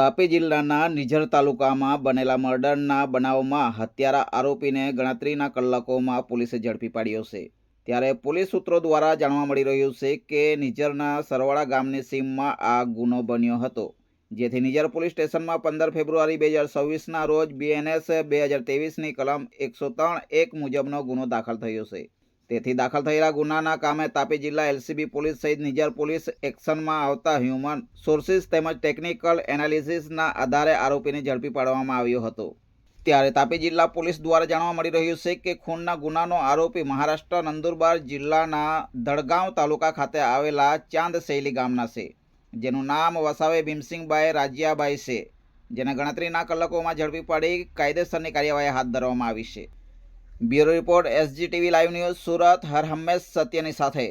તાપી જિલ્લાના નિઝર તાલુકામાં બનેલા મર્ડરના બનાવમાં હત્યારા આરોપીને ગણતરીના કલાકોમાં પોલીસે ઝડપી પાડ્યો છે। ત્યારે પોલીસ સૂત્રો દ્વારા જાણવા મળી રહ્યું છે કે નિઝરના સરવાળા ગામની સીમમાં આ ગુનો બન્યો હતો, જેથી નિઝર પોલીસ સ્ટેશનમાં 15 ફેબ્રુઆરી 2024ના રોજ BNS 2023ની કલમ 103(1) મુજબનો ગુનો દાખલ થયો છે। તેથી દાખલ થયેલા ગુનાના કામે તાપી જિલ્લા LCB પોલીસ સહિત નિઝર પોલીસ એક્શનમાં આવતા હ્યુમન સોર્સિસ તેમજ ટેકનિકલ એનાલિસિસના આધારે આરોપીને ઝડપી પાડવામાં આવ્યો હતો। ત્યારે તાપી જિલ્લા પોલીસ દ્વારા જાણવા મળી રહ્યું છે કે ખૂનના ગુનાનો આરોપી મહારાષ્ટ્ર નંદુરબાર જિલ્લાના દડગાંવ તાલુકા ખાતે આવેલા ચાંદ શૈલી ગામના છે, જેનું નામ વસાવે ભીમસિંગભાઈ રાજ્યાભાઈ છે, જેને ગણતરીના કલાકોમાં ઝડપી પાડી કાયદેસરની કાર્યવાહી હાથ ધરવામાં આવી છે। Bureau report SGTV live news Surat, હર હંમેશ સત્યની સાથે।